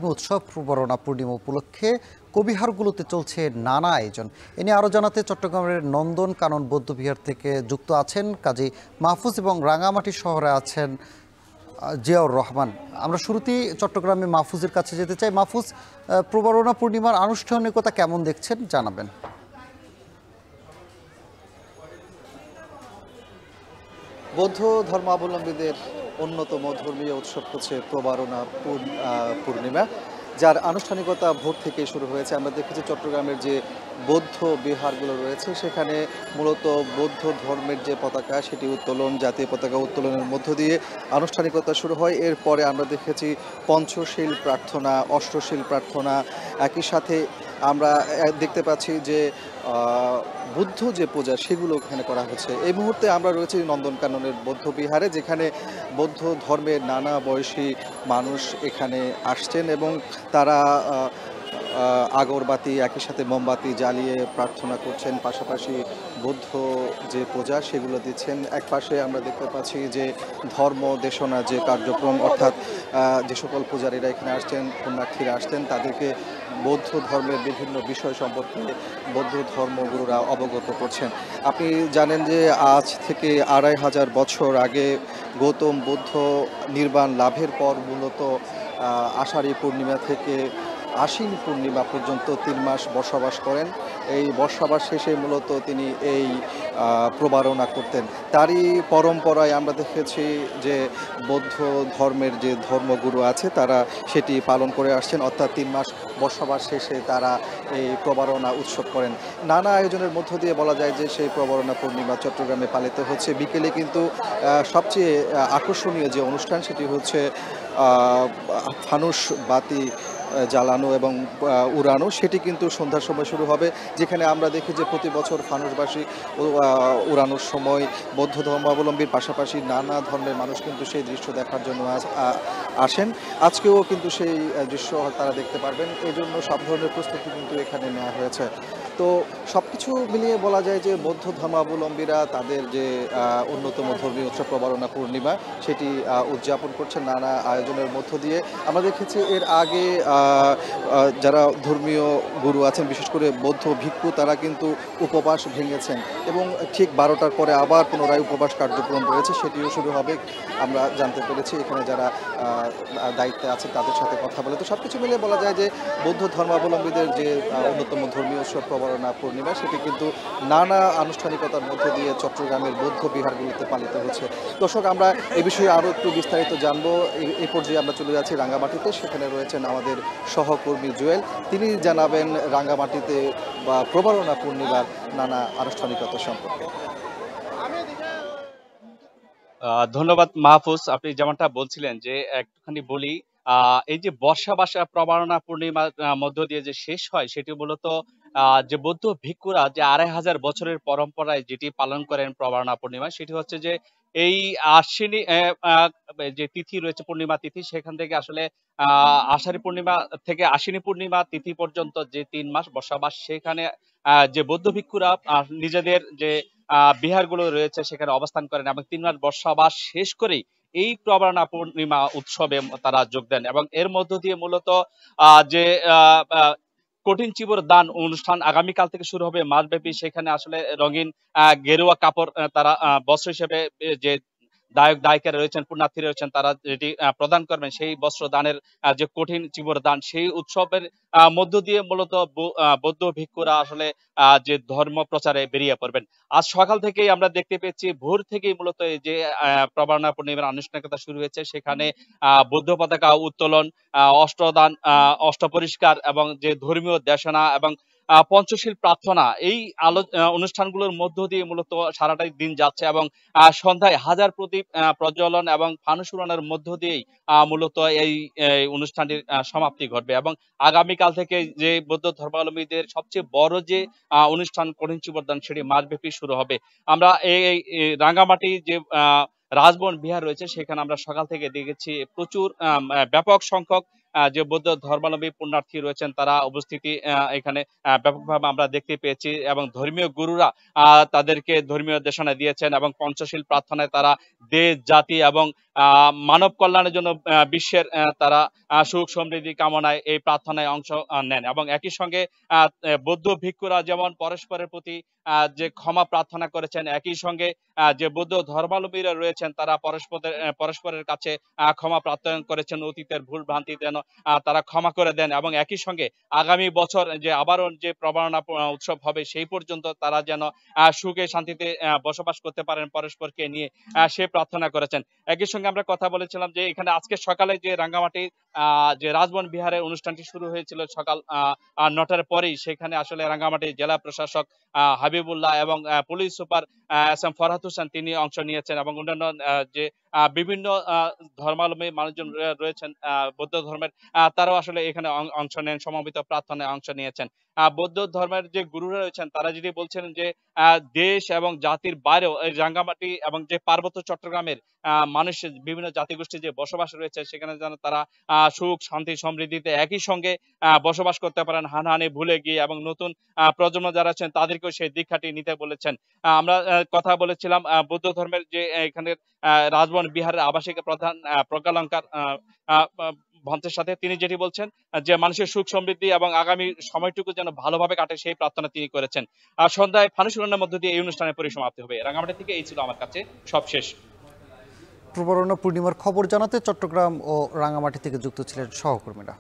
ধর্মীয় উৎসব প্রবরণা পূর্ণিমা উপলক্ষে কবিহারগুলোতে চলছে নানা আয়োজন। এ নিয়ে আরও জানাতে চট্টগ্রামের নন্দন কানন বৌদ্ধবিহার থেকে যুক্ত আছেন কাজী মাহফুজ এবং রাঙামাটি শহরে আছেন জিয়াউর রহমান। আমরা শুরুতেই চট্টগ্রামে মাহফুজের কাছে যেতে চাই। মাহফুজ, প্রবরণা পূর্ণিমার আনুষ্ঠানিকতা কেমন দেখছেন জানাবেন। বৌদ্ধ ধর্মাবলম্বীদের অন্যতম ধর্মীয় উৎসব হচ্ছে প্রবরণা পূর্ণিমা, যার আনুষ্ঠানিকতা ভোর থেকে শুরু হয়েছে। আমরা দেখেছি চট্টগ্রামের যে বৌদ্ধ বিহারগুলো রয়েছে সেখানে মূলত বৌদ্ধ ধর্মের যে পতাকা সেটি উত্তোলন, জাতীয় পতাকা উত্তোলনের মধ্য দিয়ে আনুষ্ঠানিকতা শুরু হয়। এরপরে আমরা দেখেছি পঞ্চশীল প্রার্থনা, অষ্টশীল প্রার্থনা, একই সাথে আমরা দেখতে পাচ্ছি যে বুদ্ধ যে পূজা সেগুলো এখানে করা হচ্ছে। এই মুহূর্তে আমরা রয়েছি নন্দনকাননের বৌদ্ধ বিহারে, যেখানে বৌদ্ধ ধর্মের নানা বয়সী মানুষ এখানে আসছেন এবং তারা আগরবাতি একই সাথে মোমবাতি জ্বালিয়ে প্রার্থনা করছেন, পাশাপাশি বৌদ্ধ যে পূজা সেগুলো দিচ্ছেন। এক পাশে আমরা দেখতে পাচ্ছি যে ধর্ম দেশনা যে কার্যক্রম, অর্থাৎ যে সকল পূজারীরা এখানে আসছেন, পুণ্যার্থীরা আসছেন, তাদেরকে বৌদ্ধ ধর্মের বিভিন্ন বিষয় সম্পর্কে বৌদ্ধ ধর্মগুরুরা অবগত করছেন। আপনি জানেন যে আজ থেকে ২৫০০ বছর আগে গৌতম বুদ্ধ নির্বাণ লাভের পর মূলত আষাঢ়ী পূর্ণিমা থেকে আশ্বিন পূর্ণিমা পর্যন্ত ৩ মাস বসবাস করেন। এই বসবাস শেষে মূলত তিনি এই প্রবারণা করতেন। তারই পরম্পরায় আমরা দেখেছি যে বৌদ্ধ ধর্মের যে ধর্মগুরু আছে তারা সেটি পালন করে আসছেন, অর্থাৎ ৩ মাস বসবাস শেষে তারা এই প্রবারণা উৎসব করেন। নানা আয়োজনের মধ্য দিয়ে বলা যায় যে সেই প্রবারণা পূর্ণিমা চট্টগ্রামে পালিত হচ্ছে। বিকেলে কিন্তু সবচেয়ে আকর্ষণীয় যে অনুষ্ঠান সেটি হচ্ছে ফানুস বাতি জ্বালানো এবং উড়ানো, সেটি কিন্তু সন্ধ্যার সময় শুরু হবে, যেখানে আমরা দেখি যে প্রতি বছর ফানুসবাসী উড়ানোর সময় বৌদ্ধ ধর্মাবলম্বীর পাশাপাশি নানা ধর্মের মানুষ কিন্তু সেই দৃশ্য দেখার জন্য আসেন। আজকেও কিন্তু সেই দৃশ্য তারা দেখতে পারবেন, এই জন্য সব ধরনের প্রস্তুতি কিন্তু এখানে নেওয়া হয়েছে। তো সব কিছু মিলিয়ে বলা যায় যে বৌদ্ধ ধর্মাবলম্বীরা তাদের যে অন্যতম ধর্মীয় উৎসব প্রবরণা পূর্ণিমা সেটি উদযাপন করছেন নানা আয়োজনের মধ্য দিয়ে। আমরা দেখেছি এর আগে যারা ধর্মীয় গুরু আছেন, বিশেষ করে বৌদ্ধ ভিক্ষু, তারা কিন্তু উপবাস ভেঙেছেন এবং ঠিক ১২টার পরে আবার পুনরায় উপবাস কার্যক্রম রয়েছে, সেটিও শুরু হবে আমরা জানতে পেরেছি এখানে যারা দায়িত্বে আছে তাদের সাথে কথা বলে। তো সব কিছু মিলে বলা যায় যে বৌদ্ধ ধর্মাবলম্বীদের যে অন্যতম ধর্মীয় উৎসব প্রবরণা পূর্ণিমা সেটি কিন্তু নানা আনুষ্ঠানিকতার মধ্য দিয়ে চট্টগ্রামের বৌদ্ধ বিহারগুলিতে পালিত হচ্ছে। দর্শক, আমরা এই বিষয়ে আরও একটু বিস্তারিত জানবো। এই পর্যায়ে আমরা চলে যাচ্ছি রাঙ্গামাটিতে, সেখানে রয়েছেন আমাদের সহকর্মী জুয়েল, তিনি জানাবেন রাঙ্গামাটিতে বা প্রবরণা পূর্ণিমার নানা আনুষ্ঠানিকতা সম্পর্কে। ধন্যবাদ মাহফুজ। আপনি যেমনটা বলছিলেন যে একটুখানি বলি, এই যে বর্ষা প্রবরণা পূর্ণিমার মধ্য দিয়ে যে শেষ হয় সেটি মূলত যে বৌদ্ধ ভিক্ষুরা যে ২৫০০ বছরের পরম্পরায় যেটি পালন করেন প্রবরণা পূর্ণিমা, সেটি হচ্ছে যে এই আশ্বিনী যে তিথি রয়েছে, পূর্ণিমা তিথি, সেখান থেকে আসলে আষাঢ়ী পূর্ণিমা থেকে আশ্বিনী পূর্ণিমা তিথি পর্যন্ত যে ৩ মাস বসবাস, সেখানে যে বৌদ্ধ ভিক্ষুরা নিজেদের যে বিহারগুলো রয়েছে সেখানে অবস্থান করেন এবং ৩ মাস বসবাস শেষ করেই এই প্রবরণা পূর্ণিমা উৎসবে তারা যোগ দেন এবং এর মধ্য দিয়ে মূলত যে কঠিন চিবর দান অনুষ্ঠান আগামীকাল থেকে শুরু হবে মাসব্যাপী। সেখানে আসলে রঙিন গেরুয়া কাপড় তারা বস্ত্র হিসেবে যে দায়িকারা রয়েছেন, পুণ্যার্থীরা রয়েছেন, তারা যেটি প্রদান করবেন, সেই বস্ত্র দানের যে কঠিন চিবর দান, সেই উৎসবের মধ্য দিয়ে মূলত বৌদ্ধ ভিক্ষুরা আসলে যে ধর্ম প্রচারে বেরিয়ে পড়বেন। আজ সকাল থেকেই আমরা দেখতে পেয়েছি, ভোর থেকেই মূলত এই যে প্রবরণা পূর্ণিমার আনুষ্ঠানিকতা শুরু হয়েছে। সেখানে বৌদ্ধ পতাকা উত্তোলন, অষ্টদান, অষ্টপরিষ্কার এবং যে ধর্মীয় দেশনা এবং পঞ্চশীল প্রার্থনা, এই অনুষ্ঠানগুলোর মধ্য দিয়ে মূলত সারাটাই দিন যাচ্ছে এবং সন্ধ্যায় হাজার প্রদীপ প্রজ্বলন এবং ফানুস উড়ানোর মধ্য দিয়েই মূলত এই অনুষ্ঠানটির সমাপ্তি ঘটবে এবং আগামীকাল থেকে যে বৌদ্ধ ধর্মাবলম্বীদের সবচেয়ে বড় যে অনুষ্ঠান কঠিন চিবরদান, সেটি মাসব্যাপী শুরু হবে। আমরা এই রাঙ্গামাটি যে রাজবন বিহার রয়েছে সেখানে আমরা সকাল থেকে দেখেছি প্রচুর ব্যাপক সংখ্যক যে বৌদ্ধ ধর্মাবলম্বী পুণ্যার্থী রয়েছেন, তারা উপস্থিতি এখানে ব্যাপকভাবে আমরা দেখতে পেয়েছি এবং ধর্মীয় গুরুরা তাদেরকে ধর্মীয় দেশনা দিয়েছেন এবং পঞ্চশীল প্রার্থনায় তারা দেশ, জাতি এবং মানব কল্যাণের জন্য বিশ্বের তারা সুখ সমৃদ্ধি কামনায় এই প্রার্থনায় অংশ নেন এবং একই সঙ্গে বৌদ্ধ ভিক্ষুরা যেমন পরস্পরের প্রতি যে ক্ষমা প্রার্থনা করেছেন, একই সঙ্গে যে বৌদ্ধ ধর্মাবলম্বীরা রয়েছেন তারা পরস্পরের কাছে ক্ষমা প্রার্থনা করেছেন, অতীতের ভুল ভ্রান্তি যেন তারা ক্ষমা করে দেন এবং একই সঙ্গে আগামী বছর যে আবারও যে প্রবারণা উৎসব হবে সেই পর্যন্ত তারা যেন সুখে শান্তিতে বসবাস করতে পারেন পরস্পরকে নিয়ে, সে প্রার্থনা করেছেন। একই সঙ্গে আমরা কথা বলেছিলাম যে এখানে আজকে সকালে যে রাঙ্গামাটি যে রাজবন বিহারের অনুষ্ঠানটি শুরু হয়েছিল সকাল ৯টার পরেই, সেখানে আসলে রাঙ্গামাটি জেলা প্রশাসক হাবিবুল্লাহ এবং police super S M Farhad Hossain তিনি অংশ নিয়েছেন এবং অন্যান্য যে বিভিন্ন ধর্মাবলম্বী মানুষজন রয়েছেন বৌদ্ধ ধর্মের, তারাও আসলে এখানে অংশ নেন, সমবেত প্রার্থনায় অংশ নিয়েছেন। বৌদ্ধ ধর্মের যে গুরুরা রয়েছেন তারা যেটি বলছেন যে দেশ এবং জাতির বাইরেও এই রাঙ্গামাটি এবং যে পার্বত্য চট্টগ্রামের মানুষের বিভিন্ন জাতিগোষ্ঠী যে বসবাস রয়েছে সেখানে যেন তারা সুখ শান্তি সমৃদ্ধিতে একই সঙ্গে বসবাস করতে পারেন, হানাহানি ভুলে গিয়ে, এবং নতুন প্রজন্ম যারা আছেন তাদেরকেও সেই দীক্ষাটি নিতে বলেছেন। আমরা কথা বলেছিলাম বৌদ্ধ ধর্মের যে এখানের রাজবন বিহারের আবাসিক প্রধান প্রজ্ঞালঙ্কার ভন্তের সাথে, তিনি যেটি বলছেন যে মানুষের সুখ সমৃদ্ধি এবং আগামী সময়টুকু যেন ভালোভাবে কাটে সেই প্রার্থনা তিনি করেছেন। সন্ধ্যায় ফানুস উড়ানোর মধ্য দিয়ে এই অনুষ্ঠানের পরিসমাপ্তি হবে। রাঙ্গামাটি থেকে এই ছিল আমার কাছে সবশেষ। প্রবরণা পূর্ণিমার খবর জানাতে চট্টগ্রাম ও রাঙ্গামাটি থেকে যুক্ত ছিলেন সহকর্মীরা।